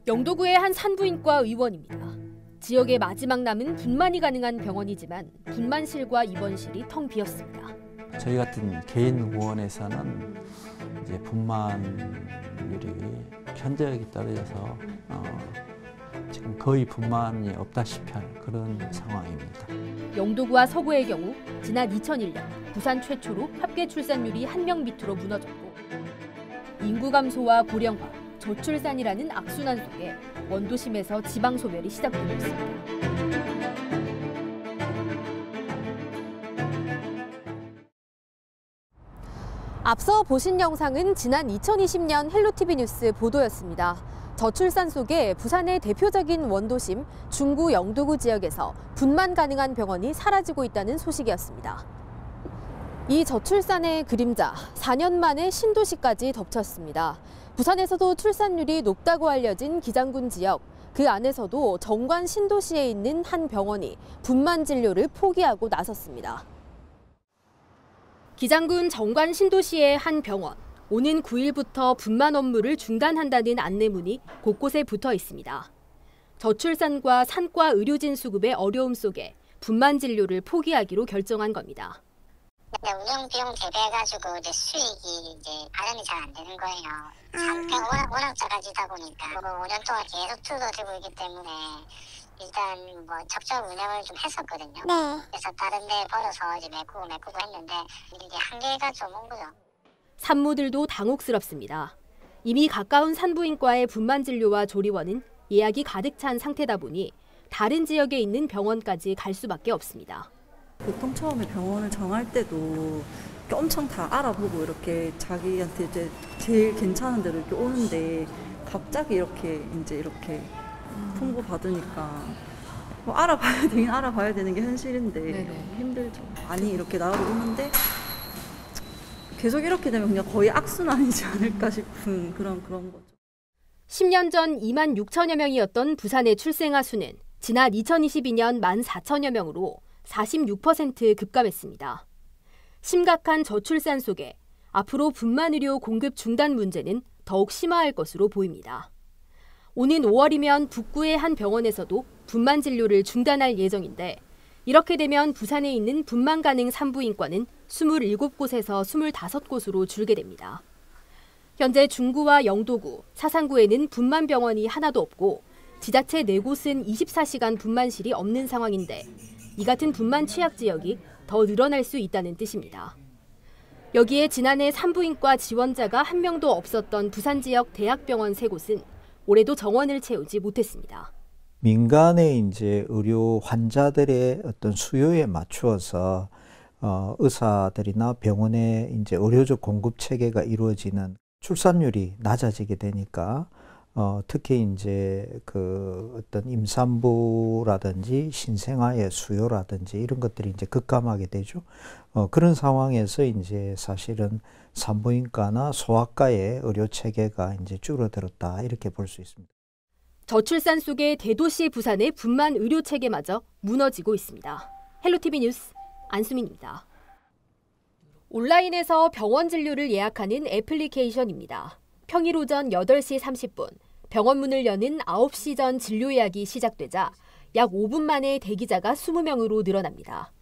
영도구의 한 산부인과 의원입니다. 지역의 마지막 남은 분만이 가능한 병원이지만 분만실과 입원실이 텅 비었습니다. 저희 같은 개인 의원에서는 이제 분만율이 현저하게 떨어져서 지금 거의 분만이 없다시피 할 그런 상황입니다. 영도구와 서구의 경우 지난 2001년 부산 최초로 합계 출산율이 1명 밑으로 무너졌고 인구 감소와 고령화, 저출산이라는 악순환 속에 원도심에서 지방 소멸이 시작되고 있습니다. 앞서 보신 영상은 지난 2020년 헬로티비 뉴스 보도였습니다. 저출산 속에 부산의 대표적인 원도심 중구 영도구 지역에서 분만 가능한 병원이 사라지고 있다는 소식이었습니다. 이 저출산의 그림자, 4년 만에 신도시까지 덮쳤습니다. 부산에서도 출산율이 높다고 알려진 기장군 지역, 그 안에서도 정관 신도시에 있는 한 병원이 분만 진료를 포기하고 나섰습니다. 기장군 정관 신도시의 한 병원, 오는 9일부터 분만 업무를 중단한다는 안내문이 곳곳에 붙어 있습니다. 저출산과 산과 의료진 수급의 어려움 속에 분만 진료를 포기하기로 결정한 겁니다. 운영 비용 대비해가지고 이제 수익이 이제 발현이 잘 안 되는 거예요. 상태가 워낙 작아지다 보니까 5년 동안 계속 줄어들고 있기 때문에 일단 뭐 적정 운영을 좀 했었거든요. 네. 그래서 다른 데 벌어서 이제 메꾸고 했는데 이게 한계가 좀 온 거죠. 산모들도 당혹스럽습니다. 이미 가까운 산부인과의 분만 진료와 조리원은 예약이 가득 찬 상태다 보니 다른 지역에 있는 병원까지 갈 수밖에 없습니다. 보통 처음에 병원을 정할 때도 엄청 다 알아보고 이렇게 자기한테 이제 제일 괜찮은 데로 이렇게 오는데 갑자기 이렇게 통보 받으니까 뭐 알아봐야 되는 게 현실인데 네네. 힘들죠. 많이 이렇게 나오고 있는데 계속 이렇게 되면 그냥 거의 악순환이지 않을까 싶은 그런 거죠. 10년 전 2만 6천여 명이었던 부산의 출생아 수는 지난 2022년 1만 4천여 명으로 46% 급감했습니다. 심각한 저출산 속에 앞으로 분만 의료 공급 중단 문제는 더욱 심화할 것으로 보입니다. 오는 5월이면 북구의 한 병원에서도 분만 진료를 중단할 예정인데 이렇게 되면 부산에 있는 분만 가능 산부인과는 27곳에서 25곳으로 줄게 됩니다. 현재 중구와 영도구, 사상구에는 분만 병원이 하나도 없고 지자체 4곳은 24시간 분만실이 없는 상황인데 이 같은 분만 취약 지역이 더 늘어날 수 있다는 뜻입니다. 여기에 지난해 산부인과 지원자가 한 명도 없었던 부산 지역 대학병원 3곳은 올해도 정원을 채우지 못했습니다. 민간의 이제 의료 환자들의 어떤 수요에 맞추어서 의사들이나 병원의 이제 의료적 공급 체계가 이루어지는 출산율이 낮아지게 되니까 특히 이제 그 어떤 임산부라든지 신생아의 수요라든지 이런 것들이 이제 급감하게 되죠. 그런 상황에서 이제 사실은 산부인과나 소아과의 의료 체계가 이제 줄어들었다 이렇게 볼 수 있습니다. 저출산 속의 대도시 부산의 분만 의료 체계마저 무너지고 있습니다. 헬로티비 뉴스 안수민입니다. 온라인에서 병원 진료를 예약하는 애플리케이션입니다. 평일 오전 8시 30분, 병원 문을 여는 9시 전 진료 예약이 시작되자 약 5분 만에 대기자가 20명으로 늘어납니다.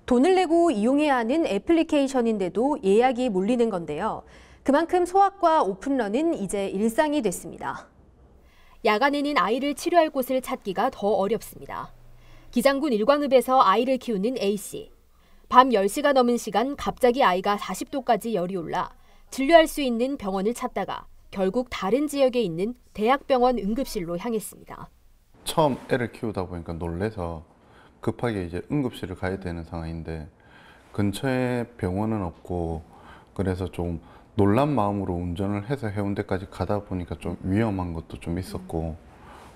돈을 내고 이용해야 하는 애플리케이션인데도 예약이 몰리는 건데요. 그만큼 소아과 오픈런은 이제 일상이 됐습니다. 야간에는 아이를 치료할 곳을 찾기가 더 어렵습니다. 기장군 일광읍에서 아이를 키우는 A씨. 밤 10시가 넘은 시간 갑자기 아이가 40도까지 열이 올라 진료할 수 있는 병원을 찾다가 결국 다른 지역에 있는 대학병원 응급실로 향했습니다. 처음 애를 키우다 보니까 놀래서 급하게 이제 응급실을 가야 되는 상황인데 근처에 병원은 없고 그래서 좀 놀란 마음으로 운전을 해서 해운대까지 가다 보니까 좀 위험한 것도 좀 있었고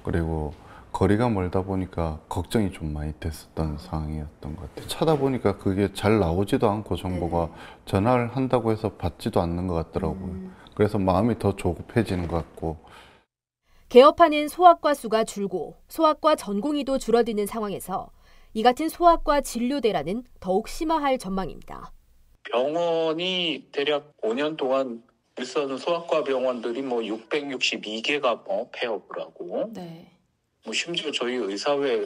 그리고 거리가 멀다 보니까 걱정이 좀 많이 됐었던 상황이었던 것 같아요. 찾아보니까 그게 잘 나오지도 않고 정보가 전화를 한다고 해서 받지도 않는 것 같더라고요. 그래서 마음이 더 조급해지는 것 같고. 개업하는 소아과 수가 줄고 소아과 전공의도 줄어드는 상황에서 이 같은 소아과 진료 대란은 더욱 심화할 전망입니다. 병원이 대략 5년 동안 일선 소아과 병원들이 뭐 662개가 폐업을 하고, 네. 뭐 심지어 저희 의사회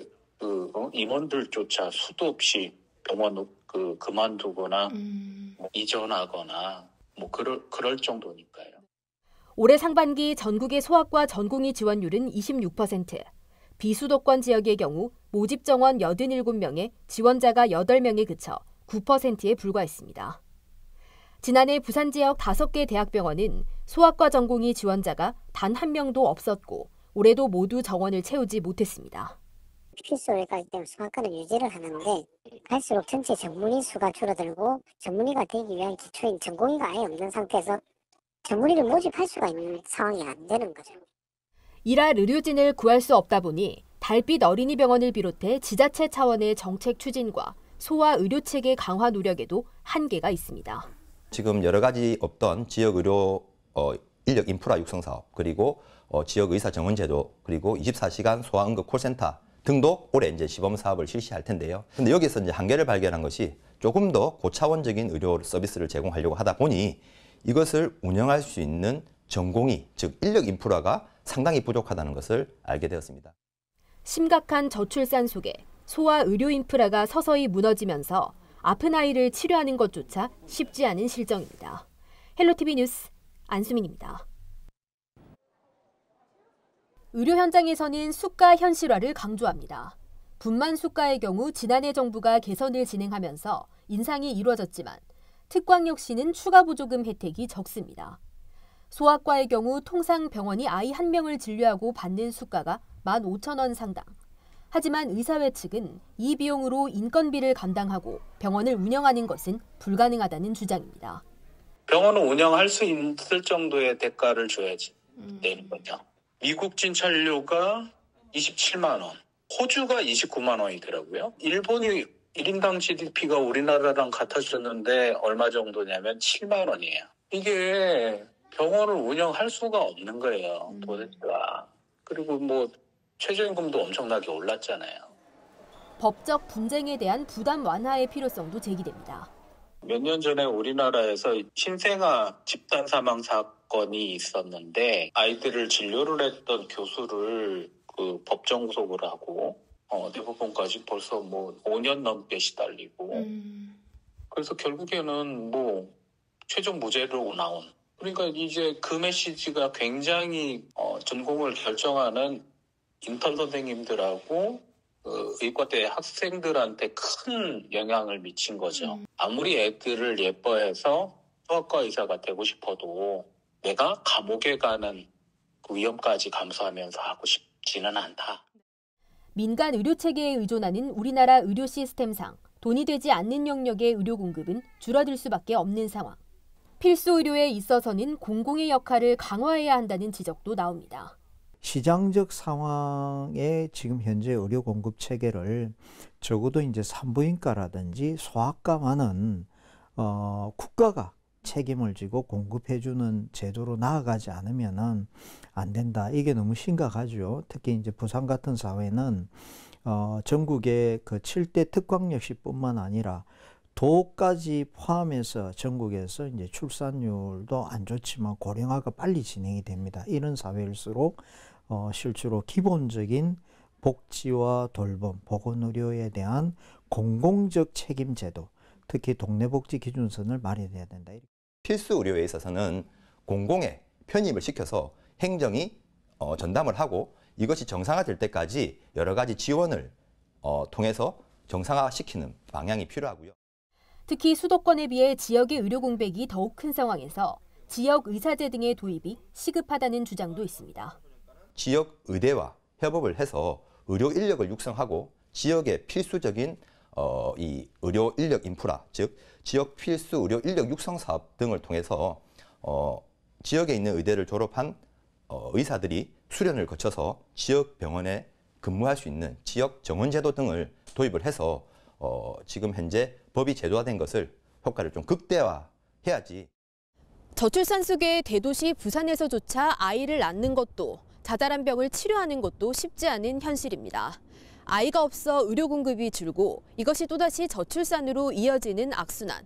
임원들조차 수도 없이 병원 그만두거나 뭐 이전하거나 뭐 그럴 정도니까요. 올해 상반기 전국의 소아과 전공의 지원율은 26%, 비수도권 지역의 경우 모집 정원 87명에 지원자가 8명에 그쳐 9%에 불과했습니다. 지난해 부산 지역 5개 대학병원은 소아과 전공의 지원자가 단 한 명도 없었고 올해도 모두 정원을 채우지 못했습니다. 필수의과이기 때문에 소아과는 유지를 하는데 갈수록 전체 전문의 수가 줄어들고 전문의가 되기 위한 기초인 전공의가 아예 없는 상태에서 전문의를 모집할 수가 있는 상황이 안 되는 거죠. 일할 의료진을 구할 수 없다 보니 달빛 어린이병원을 비롯해 지자체 차원의 정책 추진과 소아 의료체계 강화 노력에도 한계가 있습니다. 지금 여러 가지 없던 지역 의료 인력 인프라 육성 사업, 그리고 지역 의사 정원 제도, 그리고 24시간 소아 응급 콜센터 등도 올해 이제 시범 사업을 실시할 텐데요. 근데 여기서 이제 한계를 발견한 것이 조금 더 고차원적인 의료 서비스를 제공하려고 하다 보니 이것을 운영할 수 있는 전공의, 즉 인력 인프라가 상당히 부족하다는 것을 알게 되었습니다. 심각한 저출산 속에 소아 의료 인프라가 서서히 무너지면서 아픈 아이를 치료하는 것조차 쉽지 않은 실정입니다. 헬로티비 뉴스 안수민입니다. 의료 현장에서는 수가 현실화를 강조합니다. 분만 수가의 경우 지난해 정부가 개선을 진행하면서 인상이 이루어졌지만 특광 역시는 추가 보조금 혜택이 적습니다. 소아과의 경우 통상 병원이 아이 한 명을 진료하고 받는 수가가 15,000원 상당. 하지만 의사회 측은 이 비용으로 인건비를 감당하고 병원을 운영하는 것은 불가능하다는 주장입니다. 병원을 운영할 수 있을 정도의 대가를 줘야지 되는 거죠. 미국 진찰료가 27만 원, 호주가 29만 원이더라고요. 일본이 1인당 GDP가 우리나라랑 같아졌는데 얼마 정도냐면 7만 원이에요. 이게 병원을 운영할 수가 없는 거예요, 도대체가. 그리고 뭐 최저임금도 엄청나게 올랐잖아요. 법적 분쟁에 대한 부담 완화의 필요성도 제기됩니다. 몇 년 전에 우리나라에서 신생아 집단 사망 사건이 있었는데 아이들을 진료를 했던 교수를 법정 구속을 하고 대법원까지 벌써 뭐 5년 넘게 시달리고 그래서 결국에는 뭐 최종 무죄로 나온. 그러니까 이제 그 메시지가 굉장히 전공을 결정하는 인턴 선생님들하고 의과대 학생들한테 큰 영향을 미친 거죠. 아무리 애들을 예뻐해서 소아과 의사가 되고 싶어도 내가 감옥에 가는 그 위험까지 감수하면서 하고 싶지는 않다. 민간 의료체계에 의존하는 우리나라 의료 시스템상 돈이 되지 않는 영역의 의료 공급은 줄어들 수밖에 없는 상황. 필수 의료에 있어서는 공공의 역할을 강화해야 한다는 지적도 나옵니다. 시장적 상황에 지금 현재 의료 공급 체계를 적어도 이제 산부인과라든지 소아과만은 국가가 책임을 지고 공급해주는 제도로 나아가지 않으면은 안 된다. 이게 너무 심각하죠. 특히 이제 부산 같은 사회는 전국의 그 7대 특광역시뿐만 아니라 도까지 포함해서 전국에서 이제 출산율도 안 좋지만 고령화가 빨리 진행이 됩니다. 이런 사회일수록 실제로 기본적인 복지와 돌봄, 보건의료에 대한 공공적 책임 제도, 특히 동네복지 기준선을 마련해야 된다. 필수 의료에 있어서는 공공에 편입을 시켜서 행정이 전담을 하고 이것이 정상화될 때까지 여러 가지 지원을 통해서 정상화시키는 방향이 필요하고요. 특히 수도권에 비해 지역의 의료 공백이 더욱 큰 상황에서 지역 의사제 등의 도입이 시급하다는 주장도 있습니다. 지역 의대와 협업을 해서 의료 인력을 육성하고 지역의 필수적인 이 의료 인력 인프라, 즉 지역 필수 의료 인력 육성 사업 등을 통해서 지역에 있는 의대를 졸업한 의사들이 수련을 거쳐서 지역 병원에 근무할 수 있는 지역 정원 제도 등을 도입을 해서 지금 현재 법이 제도화된 것을 효과를 좀 극대화해야지. 저출산 속의 대도시 부산에서조차 아이를 낳는 것도 자잘한 병을 치료하는 것도 쉽지 않은 현실입니다. 아이가 없어 의료 공급이 줄고 이것이 또다시 저출산으로 이어지는 악순환.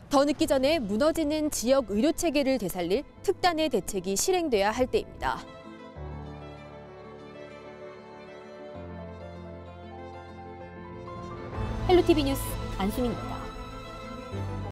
더 늦기 전에 무너지는 지역 의료 체계를 되살릴 특단의 대책이 실행돼야 할 때입니다. 헬로티비 뉴스 안수민입니다.